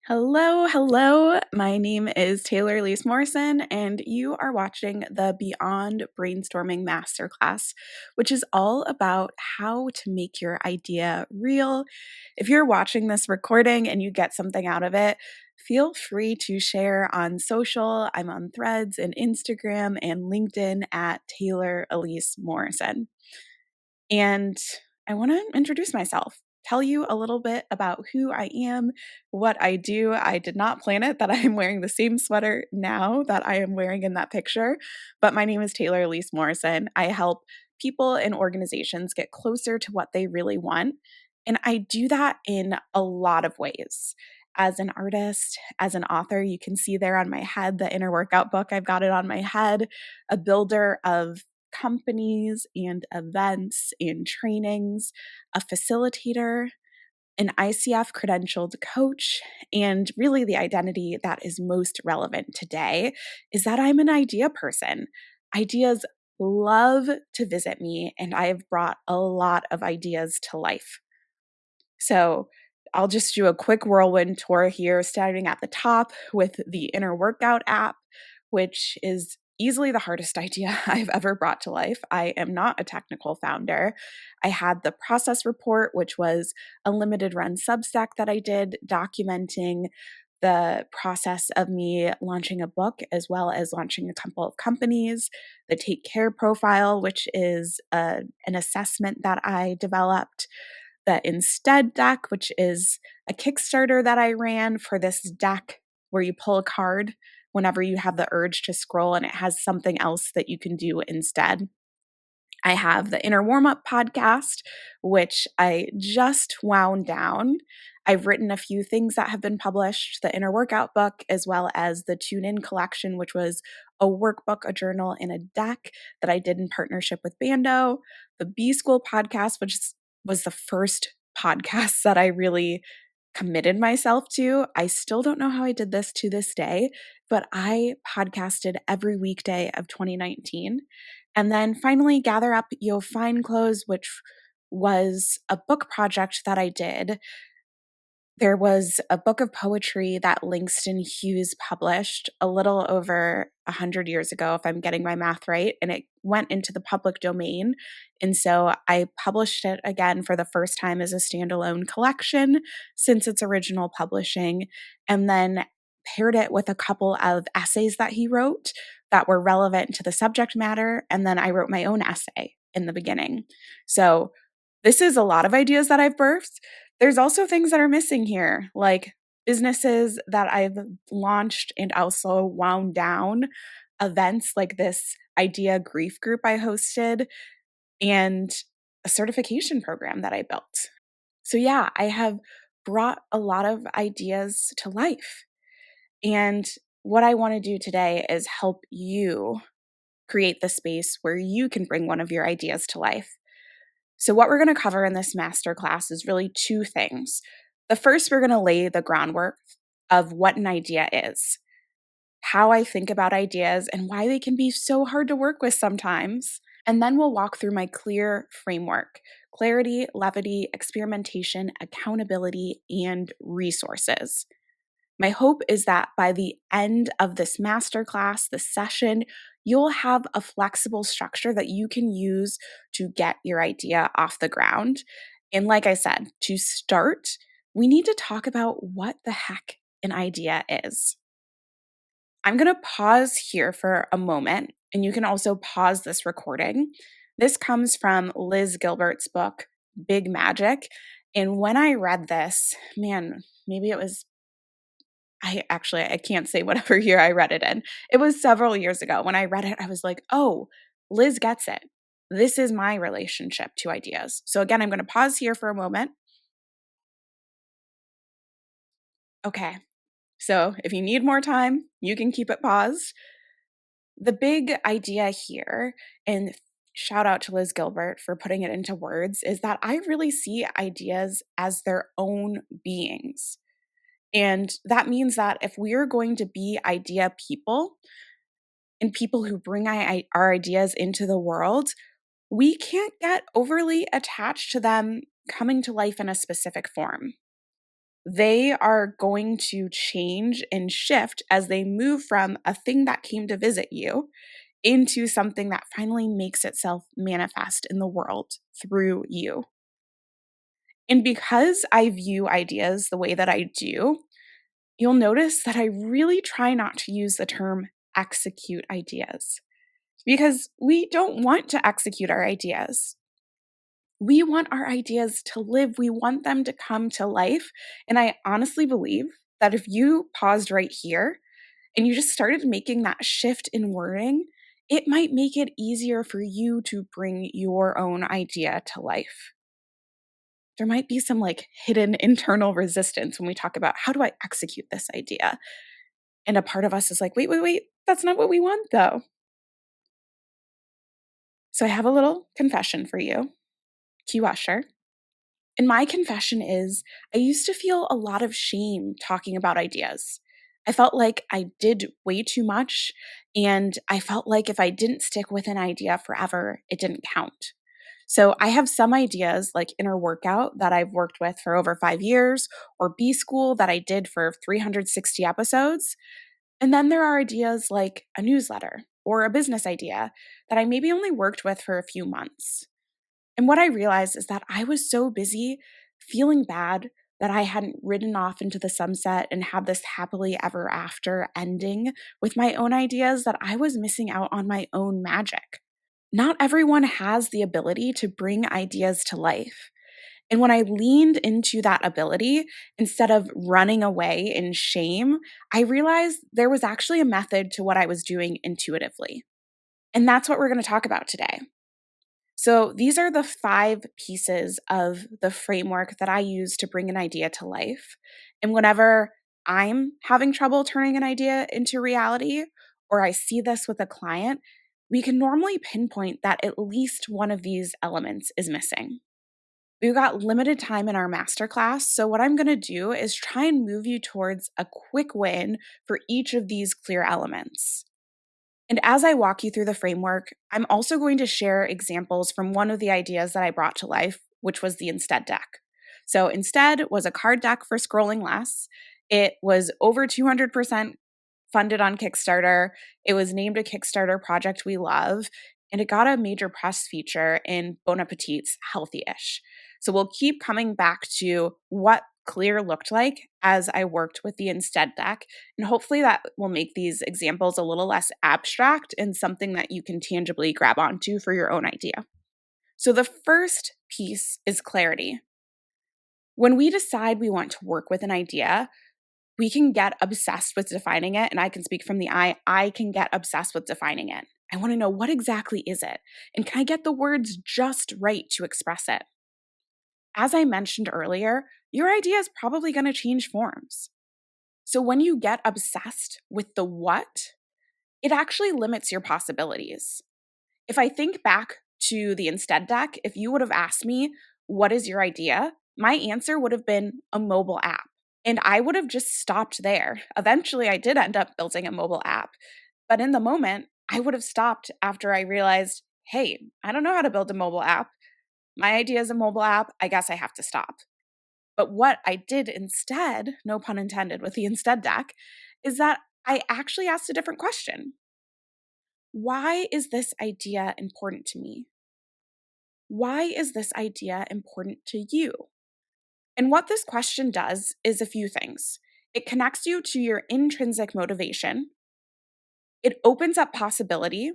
Hello, hello. My name is Taylor Elise Morrison, and you are watching the Beyond Brainstorming Masterclass, which is all about how to make your idea real. If you're watching this recording and you get something out of it, feel free to share on social. I'm on Threads and Instagram and LinkedIn at Taylor Elise Morrison. And I want to introduce myself, tell you a little bit about who I am, what I do. I did not plan it that I am wearing the same sweater now that I am wearing in that picture, but my name is Taylor Elise Morrison. I help people and organizations get closer to what they really want. And I do that in a lot of ways. As an artist, as an author, you can see there on my head the inner workout book. I've got it on my head, a builder of companies and events and trainings, a facilitator, an ICF credentialed coach, and really the identity that is most relevant today is that I'm an idea person. Ideas love to visit me, and I have brought a lot of ideas to life. So I'll just do a quick whirlwind tour here, starting at the top with the Inner Workout app, which is easily the hardest idea I've ever brought to life. I am not a technical founder. I had the process report, which was a limited run Substack that I did documenting the process of me launching a book as well as launching a couple of companies, the Take Care profile, which is an assessment that I developed, the Instead deck, which is a Kickstarter that I ran for this deck where you pull a card whenever you have the urge to scroll and it has something else that you can do instead. I have the Inner Warm Up podcast, which I just wound down. I've written a few things that have been published, the Inner Workout book, as well as the Tune In collection, which was a workbook, a journal, and a deck that I did in partnership with Bando. The B School podcast, which was the first podcast that I really committed myself to. I still don't know how I did this to this day, but I podcasted every weekday of 2019. And then finally, Gather Up, You'll Find Clothes, which was a book project that I did. There was a book of poetry that Langston Hughes published a little over 100 years ago, if I'm getting my math right, and it went into the public domain. And so I published it again for the first time as a standalone collection since its original publishing, and then paired it with a couple of essays that he wrote that were relevant to the subject matter. And then I wrote my own essay in the beginning. So this is a lot of ideas that I've birthed. There's also things that are missing here, like businesses that I've launched and also wound down, events like this idea grief group I hosted, and a certification program that I built. So, yeah, I have brought a lot of ideas to life. And what I want to do today is help you create the space where you can bring one of your ideas to life. So, what we're going to cover in this masterclass is really two things. The first, we're going to lay the groundwork of what an idea is, how I think about ideas, and why they can be so hard to work with sometimes. And then we'll walk through my clear framework: clarity, levity, experimentation, accountability, and resources. My hope is that by the end of this masterclass, this session, you'll have a flexible structure that you can use to get your idea off the ground. And like I said, to start, we need to talk about what the heck an idea is. I'm going to pause here for a moment, and you can also pause this recording. This comes from Liz Gilbert's book, Big Magic. And when I read this, man, maybe it was I can't say whatever year I read it in. It was several years ago. When I read it, I was like, oh, Liz gets it. This is my relationship to ideas. So again, I'm going to pause here for a moment. Okay. So if you need more time, you can keep it paused. The big idea here, and shout out to Liz Gilbert for putting it into words, is that I really see ideas as their own beings. And that means that if we're going to be idea people and people who bring our ideas into the world, we can't get overly attached to them coming to life in a specific form. They are going to change and shift as they move from a thing that came to visit you into something that finally makes itself manifest in the world through you. And because I view ideas the way that I do, you'll notice that I really try not to use the term execute ideas because we don't want to execute our ideas. We want our ideas to live, we want them to come to life. And I honestly believe that if you paused right here and you just started making that shift in wording, it might make it easier for you to bring your own idea to life. There might be some like hidden internal resistance when we talk about how do I execute this idea? And a part of us is like, wait, that's not what we want though. So I have a little confession for you, cue Usher. And my confession is I used to feel a lot of shame talking about ideas. I felt like I did way too much, and I felt like if I didn't stick with an idea forever, it didn't count. So I have some ideas like inner workout that I've worked with for over 5 years, or B school that I did for 360 episodes. And then there are ideas like a newsletter or a business idea that I maybe only worked with for a few months. And what I realized is that I was so busy feeling bad that I hadn't ridden off into the sunset and had this happily ever after ending with my own ideas that I was missing out on my own magic. Not everyone has the ability to bring ideas to life. And when I leaned into that ability, instead of running away in shame, I realized there was actually a method to what I was doing intuitively. And that's what we're going to talk about today. So, these are the 5 pieces of the framework that I use to bring an idea to life. And whenever I'm having trouble turning an idea into reality, or I see this with a client, we can normally pinpoint that at least one of these elements is missing. We've got limited time in our masterclass, so what I'm going to do is try and move you towards a quick win for each of these clear elements. And as I walk you through the framework, I'm also going to share examples from one of the ideas that I brought to life, which was the Instead deck. So, Instead was a card deck for scrolling less. It was over 200% funded on Kickstarter. It was named a Kickstarter project we love, and it got a major press feature in Bon Appetit's Healthy-ish. So we'll keep coming back to what clear looked like as I worked with the Instead deck, and hopefully that will make these examples a little less abstract and something that you can tangibly grab onto for your own idea. So the first piece is clarity. When we decide we want to work with an idea, we can get obsessed with defining it. And I can speak from the I can get obsessed with defining it. I want to know what exactly is it? And can I get the words just right to express it? As I mentioned earlier, your idea is probably going to change forms. So when you get obsessed with the what, it actually limits your possibilities. If I think back to the Instead deck, if you would have asked me, what is your idea? My answer would have been a mobile app. And I would have just stopped there. Eventually, I did end up building a mobile app. But in the moment, I would have stopped after I realized, hey, I don't know how to build a mobile app. My idea is a mobile app. I guess I have to stop. But what I did instead, no pun intended with the Instead deck, is that I actually asked a different question. Why is this idea important to me? Why is this idea important to you? And what this question does is a few things. It connects you to your intrinsic motivation, it opens up possibility,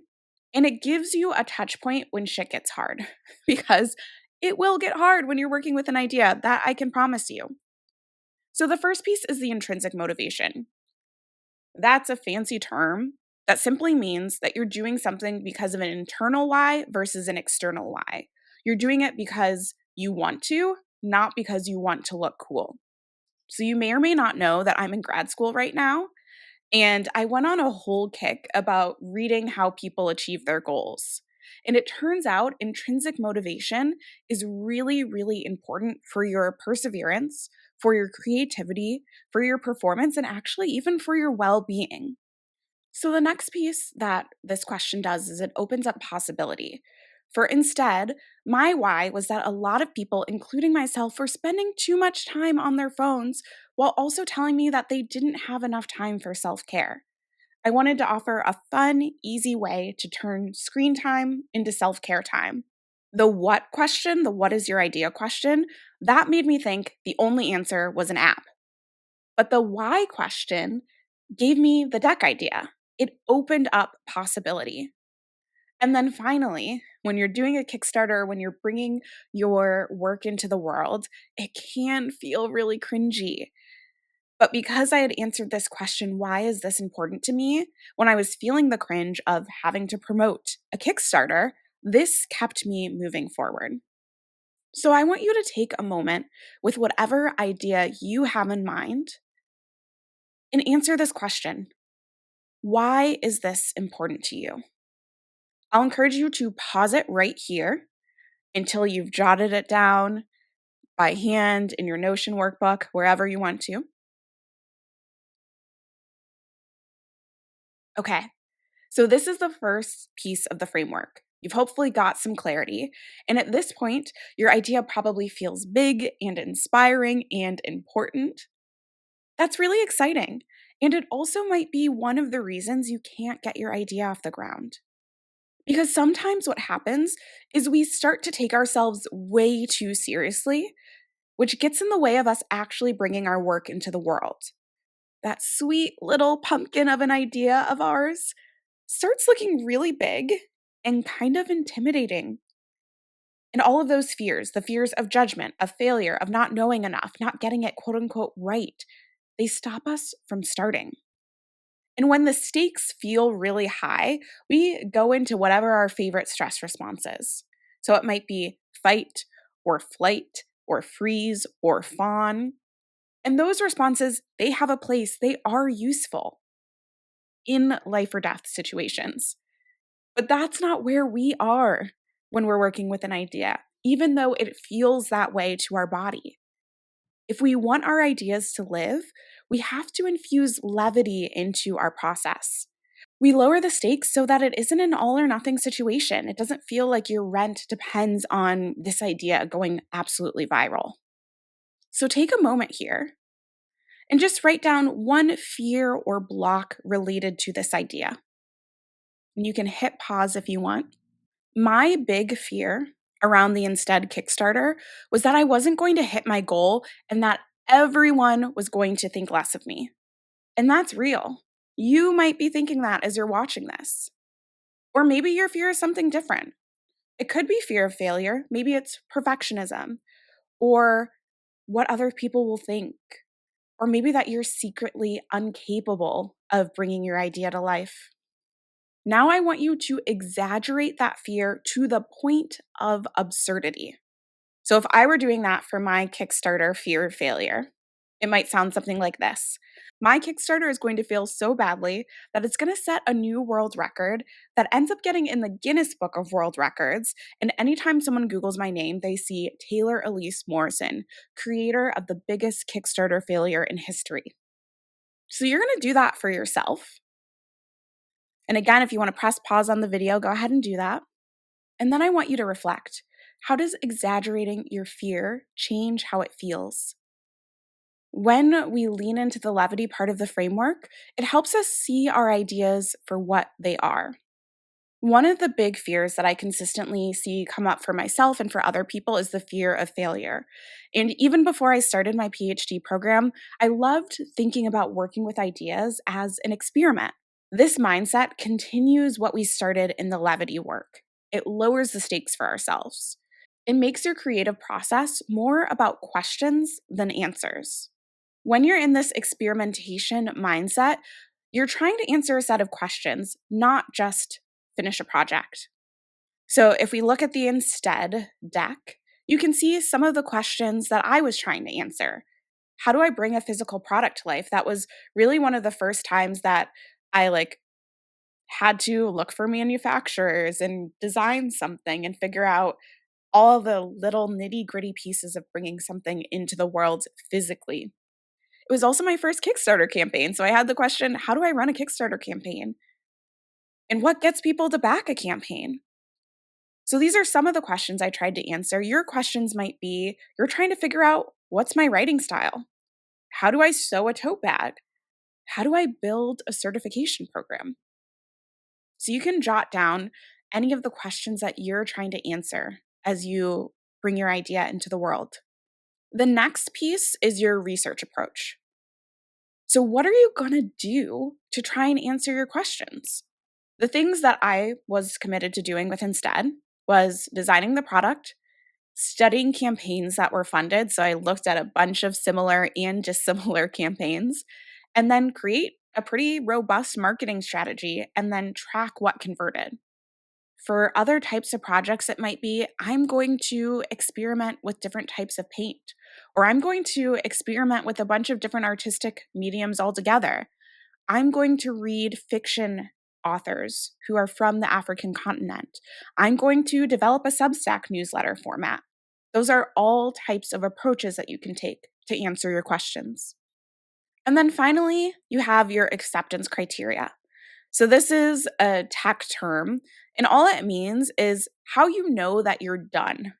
and it gives you a touch point when shit gets hard because it will get hard when you're working with an idea, that I can promise you. So the first piece is the intrinsic motivation. That's a fancy term that simply means that you're doing something because of an internal why versus an external why. You're doing it because you want to, not because you want to look cool. So you may or may not know that I'm in grad school right now, and I went on a whole kick about reading how people achieve their goals. And it turns out intrinsic motivation is really, really important for your perseverance, for your creativity, for your performance, and actually even for your well-being. So the next piece that this question does is it opens up possibility. For instead, my why was that a lot of people, including myself, were spending too much time on their phones while also telling me that they didn't have enough time for self care. I wanted to offer a fun, easy way to turn screen time into self care time. The what question, the what is your idea question, that made me think the only answer was an app. But the why question gave me the deck idea. It opened up possibility. And then finally, when you're doing a Kickstarter, when you're bringing your work into the world, it can feel really cringy. But because I had answered this question, why is this important to me? When I was feeling the cringe of having to promote a Kickstarter, this kept me moving forward. So I want you to take a moment with whatever idea you have in mind and answer this question. Why is this important to you? I'll encourage you to pause it right here until you've jotted it down by hand in your Notion workbook, wherever you want to. Okay, so this is the first piece of the framework. You've hopefully got some clarity. And at this point, your idea probably feels big and inspiring and important. That's really exciting. And it also might be one of the reasons you can't get your idea off the ground. Because sometimes what happens is we start to take ourselves way too seriously, which gets in the way of us actually bringing our work into the world. That sweet little pumpkin of an idea of ours starts looking really big and kind of intimidating. And all of those fears, the fears of judgment, of failure, of not knowing enough, not getting it quote unquote right, they stop us from starting. And when the stakes feel really high, we go into whatever our favorite stress response is. So it might be fight or flight or freeze or fawn. And those responses, they have a place, they are useful in life or death situations. But that's not where we are when we're working with an idea, even though it feels that way to our body. If we want our ideas to live, we have to infuse levity into our process. We lower the stakes so that it isn't an all or nothing situation. It doesn't feel like your rent depends on this idea going absolutely viral. So take a moment here and just write down one fear or block related to this idea. And you can hit pause if you want. My big fear around the Instead Kickstarter was that I wasn't going to hit my goal and that everyone was going to think less of me. And that's real. You might be thinking that as you're watching this. Or maybe your fear is something different. It could be fear of failure. Maybe it's perfectionism or what other people will think. Or maybe that you're secretly incapable of bringing your idea to life. Now I want you to exaggerate that fear to the point of absurdity. So if I were doing that for my Kickstarter fear of failure, it might sound something like this. My Kickstarter is going to fail so badly that it's going to set a new world record that ends up getting in the Guinness Book of World Records. And anytime someone Googles my name, they see Taylor Elise Morrison, creator of the biggest Kickstarter failure in history. So you're going to do that for yourself. And again, if you want to press pause on the video, go ahead and do that. And then I want you to reflect. How does exaggerating your fear change how it feels? When we lean into the levity part of the framework, it helps us see our ideas for what they are. One of the big fears that I consistently see come up for myself and for other people is the fear of failure. And even before I started my PhD program, I loved thinking about working with ideas as an experiment. This mindset continues what we started in the levity work. It lowers the stakes for ourselves. It makes your creative process more about questions than answers. When you're in this experimentation mindset, you're trying to answer a set of questions, not just finish a project. So if we look at the Instead deck, you can see some of the questions that I was trying to answer. How do I bring a physical product to life? That was really one of the first times that I had to look for manufacturers and design something and figure out all the little nitty-gritty pieces of bringing something into the world physically. It was also my first Kickstarter campaign, so I had the question, how do I run a Kickstarter campaign? And what gets people to back a campaign? So these are some of the questions I tried to answer. Your questions might be you're trying to figure out what's my writing style? How do I sew a tote bag? How do I build a certification program? So you can jot down any of the questions that you're trying to answer as you bring your idea into the world. The next piece is your research approach. So, what are you going to do to try and answer your questions? The things that I was committed to doing with instead was designing the product, studying campaigns that were funded. So, I looked at a bunch of similar and dissimilar campaigns, and then create a pretty robust marketing strategy and then track what converted. For other types of projects, it might be I'm going to experiment with different types of paint, or I'm going to experiment with a bunch of different artistic mediums altogether. I'm going to read fiction authors who are from the African continent. I'm going to develop a Substack newsletter format. Those are all types of approaches that you can take to answer your questions. And then finally, you have your acceptance criteria. So, this is a tech term, and all it means is how you know that you're done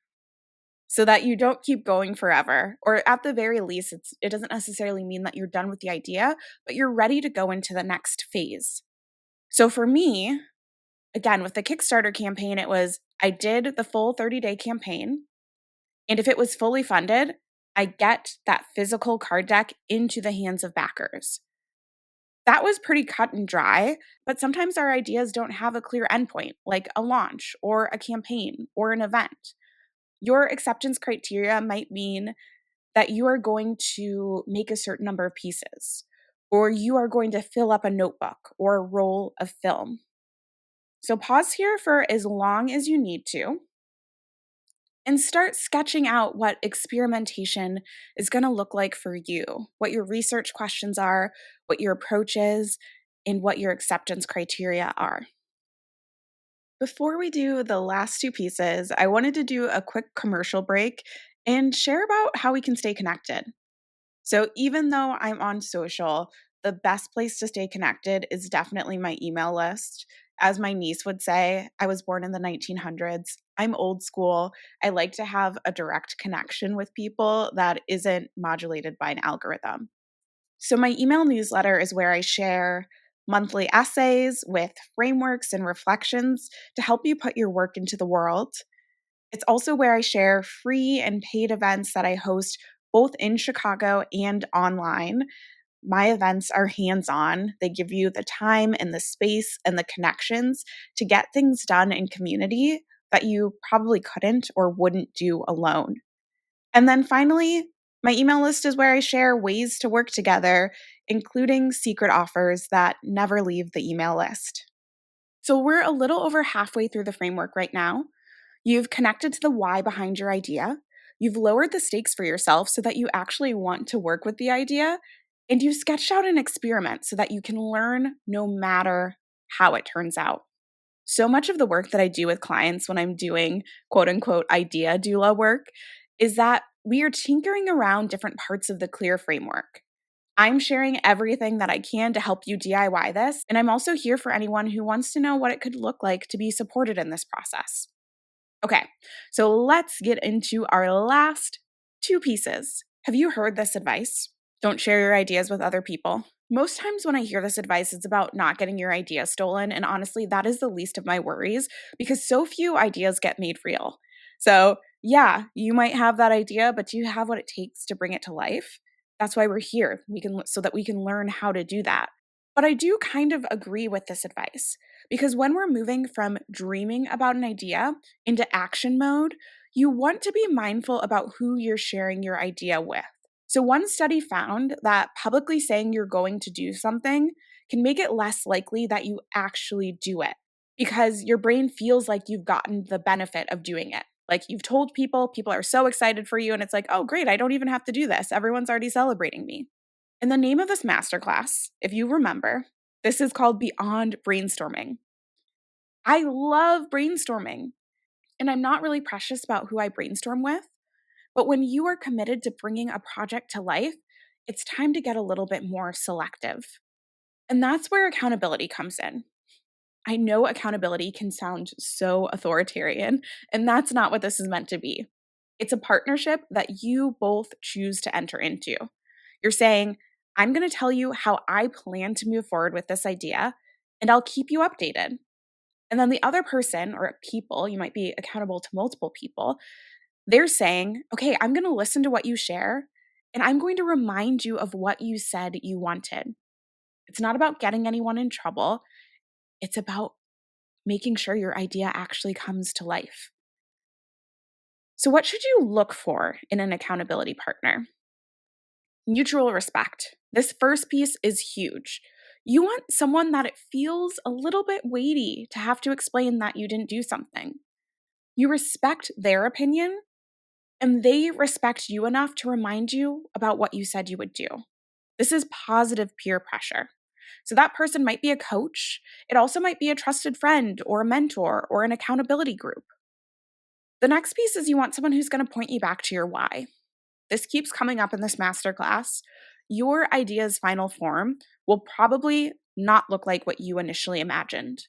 so that you don't keep going forever. Or at the very least, it doesn't necessarily mean that you're done with the idea, but you're ready to go into the next phase. So, for me, again, with the Kickstarter campaign, it was I did the full 30-day campaign, and if it was fully funded, I get that physical card deck into the hands of backers. That was pretty cut and dry, but sometimes our ideas don't have a clear endpoint, like a launch or a campaign or an event. Your acceptance criteria might mean that you are going to make a certain number of pieces, or you are going to fill up a notebook or a roll of film. So pause here for as long as you need to and start sketching out what experimentation is going to look like for you, what your research questions are, what your approach is, and what your acceptance criteria are. Before we do the last two pieces, I wanted to do a quick commercial break and share about how we can stay connected. So, even though I'm on social, the best place to stay connected is definitely my email list. As my niece would say, I was born in the 1900s. I'm old school. I like to have a direct connection with people that isn't modulated by an algorithm. So, my email newsletter is where I share monthly essays with frameworks and reflections to help you put your work into the world. It's also where I share free and paid events that I host both in Chicago and online. My events are hands on, they give you the time and the space and the connections to get things done in community that you probably couldn't or wouldn't do alone. And then finally, my email list is where I share ways to work together, including secret offers that never leave the email list. So we're a little over halfway through the framework right now. You've connected to the why behind your idea. You've lowered the stakes for yourself so that you actually want to work with the idea. And you've sketched out an experiment so that you can learn no matter how it turns out. So much of the work that I do with clients when I'm doing quote unquote idea doula work is that we are tinkering around different parts of the clear framework. I'm sharing everything that I can to help you DIY this, and I'm also here for anyone who wants to know what it could look like to be supported in this process. Okay, so let's get into our last two pieces. Have you heard this advice? Don't share your ideas with other people. Most times when I hear this advice, it's about not getting your idea stolen. And honestly, that is the least of my worries because so few ideas get made real. So, yeah, you might have that idea, but do you have what it takes to bring it to life? That's why we're here. So that we can learn how to do that. But I do kind of agree with this advice because when we're moving from dreaming about an idea into action mode, you want to be mindful about who you're sharing your idea with. So, one study found that publicly saying you're going to do something can make it less likely that you actually do it because your brain feels like you've gotten the benefit of doing it. Like you've told people, people are so excited for you, and it's like, oh, great, I don't even have to do this. Everyone's already celebrating me. And the name of this masterclass, if you remember, this is called Beyond Brainstorming. I love brainstorming, and I'm not really precious about who I brainstorm with. But when you are committed to bringing a project to life, it's time to get a little bit more selective. And that's where accountability comes in. I know accountability can sound so authoritarian, and that's not what this is meant to be. It's a partnership that you both choose to enter into. You're saying, I'm going to tell you how I plan to move forward with this idea, and I'll keep you updated. And then the other person or people, you might be accountable to multiple people, they're saying, okay, I'm going to listen to what you share, and I'm going to remind you of what you said you wanted. It's not about getting anyone in trouble. It's about making sure your idea actually comes to life. So, what should you look for in an accountability partner? Mutual respect. This first piece is huge. You want someone that it feels a little bit weighty to have to explain that you didn't do something. You respect their opinion, and they respect you enough to remind you about what you said you would do. This is positive peer pressure. So, that person might be a coach. It also might be a trusted friend or a mentor or an accountability group. The next piece is you want someone who's going to point you back to your why. This keeps coming up in this masterclass. Your idea's final form will probably not look like what you initially imagined.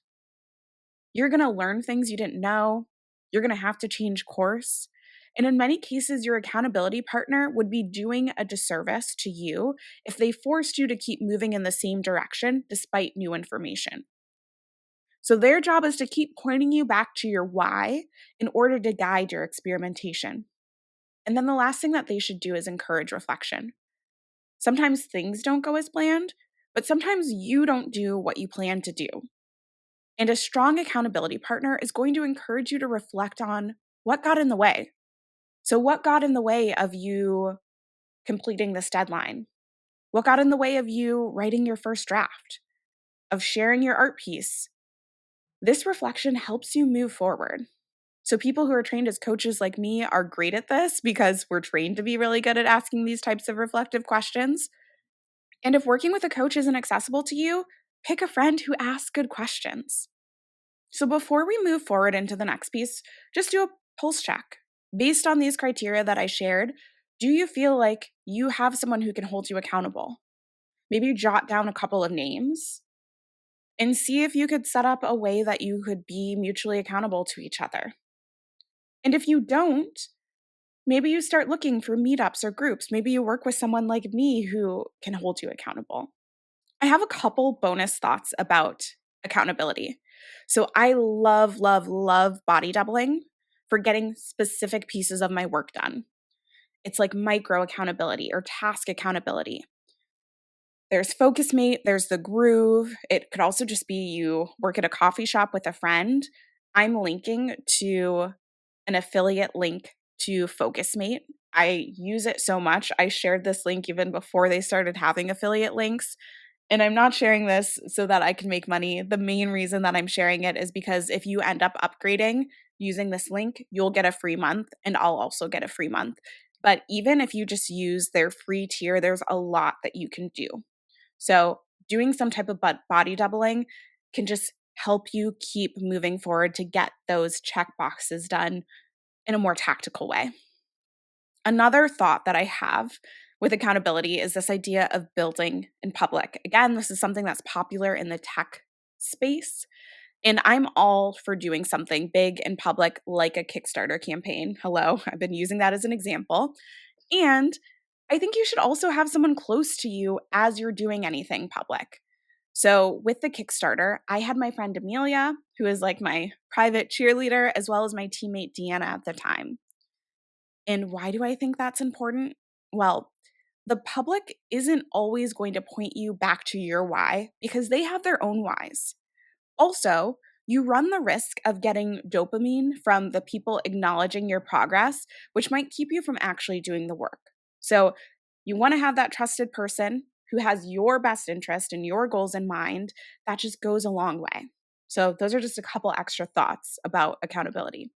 You're going to learn things you didn't know. You're going to have to change course. And in many cases, your accountability partner would be doing a disservice to you if they forced you to keep moving in the same direction despite new information. So their job is to keep pointing you back to your why in order to guide your experimentation. And then the last thing that they should do is encourage reflection. Sometimes things don't go as planned, but sometimes you don't do what you plan to do. And a strong accountability partner is going to encourage you to reflect on what got in the way. So, what got in the way of you completing this deadline? What got in the way of you writing your first draft? Of sharing your art piece? This reflection helps you move forward. So, people who are trained as coaches like me are great at this because we're trained to be really good at asking these types of reflective questions. And if working with a coach isn't accessible to you, pick a friend who asks good questions. So, before we move forward into the next piece, just do a pulse check. Based on these criteria that I shared, do you feel like you have someone who can hold you accountable? Maybe jot down a couple of names and see if you could set up a way that you could be mutually accountable to each other. And if you don't, maybe you start looking for meetups or groups. Maybe you work with someone like me who can hold you accountable. I have a couple bonus thoughts about accountability. So I love, love, love body doubling for getting specific pieces of my work done. It's like micro accountability or task accountability. There's Focusmate, there's the Groove. It could also just be you work at a coffee shop with a friend. I'm linking to an affiliate link to Focusmate. I use it so much. I shared this link even before they started having affiliate links. And I'm not sharing this so that I can make money. The main reason that I'm sharing it is because if you end up upgrading using this link, you'll get a free month and I'll also get a free month. But even if you just use their free tier, there's a lot that you can do. So doing some type of body doubling can just help you keep moving forward to get those check boxes done in a more tactical way. Another thought that I have with accountability is this idea of building in public. Again, this is something that's popular in the tech space. And I'm all for doing something big in public, like a Kickstarter campaign. Hello, I've been using that as an example. And I think you should also have someone close to you as you're doing anything public. So with the Kickstarter, I had my friend Amelia, who is like my private cheerleader, as well as my teammate Deanna at the time. And why do I think that's important? Well, the public isn't always going to point you back to your why because they have their own whys. Also, you run the risk of getting dopamine from the people acknowledging your progress, which might keep you from actually doing the work. So, you want to have that trusted person who has your best interest and your goals in mind. That just goes a long way. So, those are just a couple extra thoughts about accountability.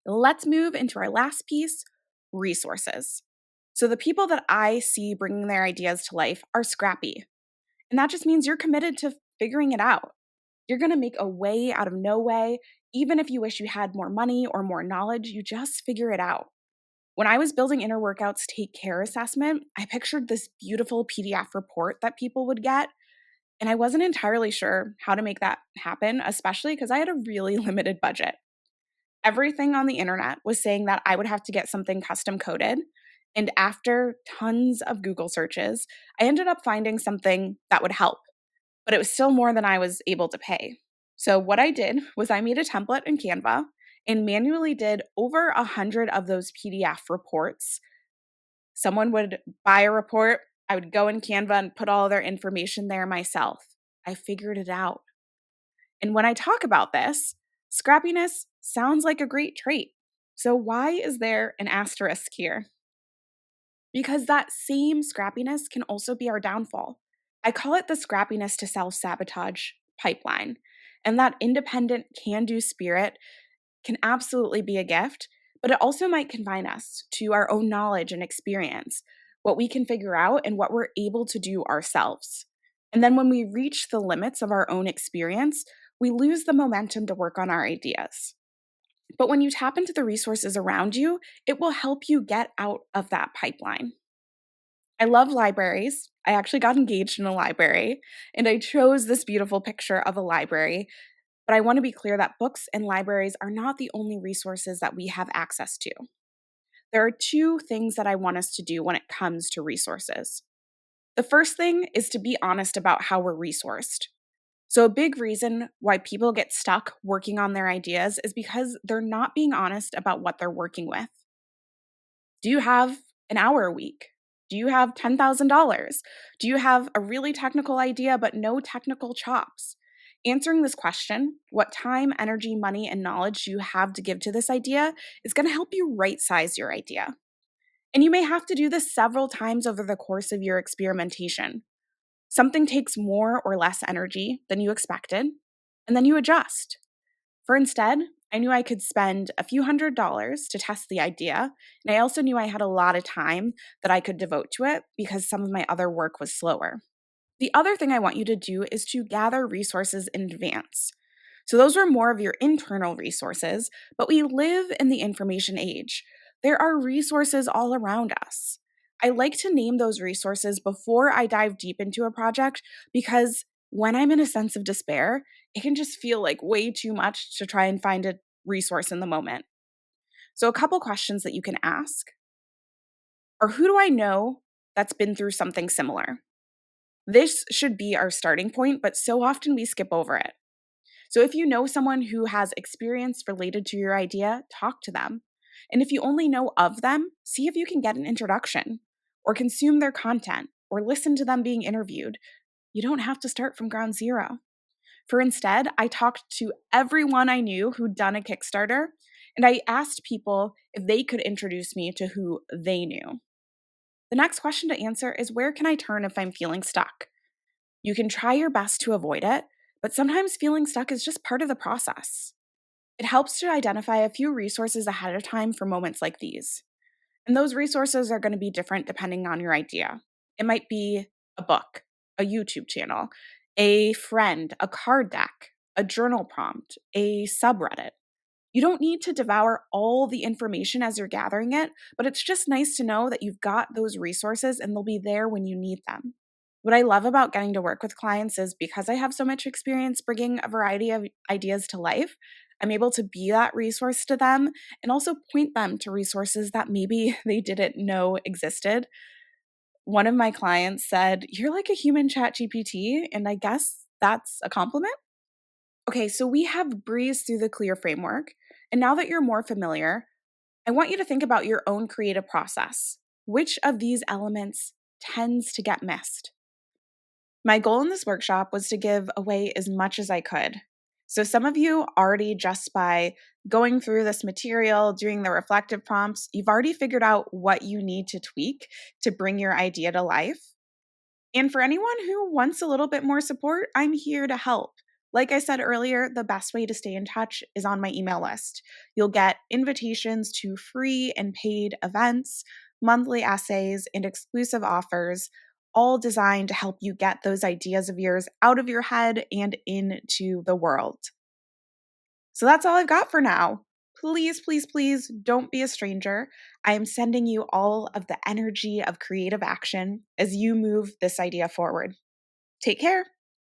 Let's move into our last piece, resources. So, the people that I see bringing their ideas to life are scrappy. And that just means you're committed to figuring it out. You're going to make a way out of no way. Even if you wish you had more money or more knowledge, you just figure it out. When I was building Inner Workouts Take Care assessment, I pictured this beautiful PDF report that people would get. And I wasn't entirely sure how to make that happen, especially because I had a really limited budget. Everything on the internet was saying that I would have to get something custom coded. And after tons of Google searches, I ended up finding something that would help, but it was still more than I was able to pay. So, what I did was I made a template in Canva and manually did over 100 of those PDF reports. Someone would buy a report, I would go in Canva and put all their information there myself. I figured it out. And when I talk about this, scrappiness sounds like a great trait. So, why is there an asterisk here? Because that same scrappiness can also be our downfall. I call it the scrappiness to self sabotage pipeline. And that independent, can do spirit can absolutely be a gift, but it also might confine us to our own knowledge and experience, what we can figure out and what we're able to do ourselves. And then when we reach the limits of our own experience, we lose the momentum to work on our ideas. But when you tap into the resources around you, it will help you get out of that pipeline. I love libraries. I actually got engaged in a library, and I chose this beautiful picture of a library. But I want to be clear that books and libraries are not the only resources that we have access to. There are two things that I want us to do when it comes to resources. The first thing is to be honest about how we're resourced. So, a big reason why people get stuck working on their ideas is because they're not being honest about what they're working with. Do you have an hour a week? Do you have $10,000? Do you have a really technical idea but no technical chops? Answering this question, what time, energy, money, and knowledge do you have to give to this idea, is going to help you right size your idea. And you may have to do this several times over the course of your experimentation. Something takes more or less energy than you expected, and then you adjust. For instead, I knew I could spend a few $100s to test the idea, and I also knew I had a lot of time that I could devote to it because some of my other work was slower. The other thing I want you to do is to gather resources in advance. So those are more of your internal resources, but we live in the information age. There are resources all around us. I like to name those resources before I dive deep into a project because when I'm in a sense of despair, it can just feel like way too much to try and find a resource in the moment. So, a couple questions that you can ask are, who do I know that's been through something similar? This should be our starting point, but so often we skip over it. So if you know someone who has experience related to your idea, talk to them. And if you only know of them, see if you can get an introduction or consume their content or listen to them being interviewed. You don't have to start from ground zero. For instead, I talked to everyone I knew who'd done a Kickstarter, and I asked people if they could introduce me to who they knew. The next question to answer is, where can I turn if I'm feeling stuck? You can try your best to avoid it, but sometimes feeling stuck is just part of the process. It helps to identify a few resources ahead of time for moments like these. And those resources are going to be different depending on your idea. It might be a book, a YouTube channel, a friend, a card deck, a journal prompt, a subreddit. You don't need to devour all the information as you're gathering it, but it's just nice to know that you've got those resources and they'll be there when you need them. What I love about getting to work with clients is because I have so much experience bringing a variety of ideas to life, I'm able to be that resource to them and also point them to resources that maybe they didn't know existed. One of my clients said, "You're like a human chat GPT," and I guess that's a compliment. Okay, so we have breezed through the clear framework, and now that you're more familiar, I want you to think about your own creative process. Which of these elements tends to get missed? My goal in this workshop was to give away as much as I could. So, some of you already, just by going through this material, doing the reflective prompts, you've already figured out what you need to tweak to bring your idea to life. And for anyone who wants a little bit more support, I'm here to help. Like I said earlier, the best way to stay in touch is on my email list. You'll get invitations to free and paid events, monthly essays, and exclusive offers, all designed to help you get those ideas of yours out of your head and into the world. So that's all I've got for now. Please, please, please don't be a stranger. I am sending you all of the energy of creative action as you move this idea forward. Take care.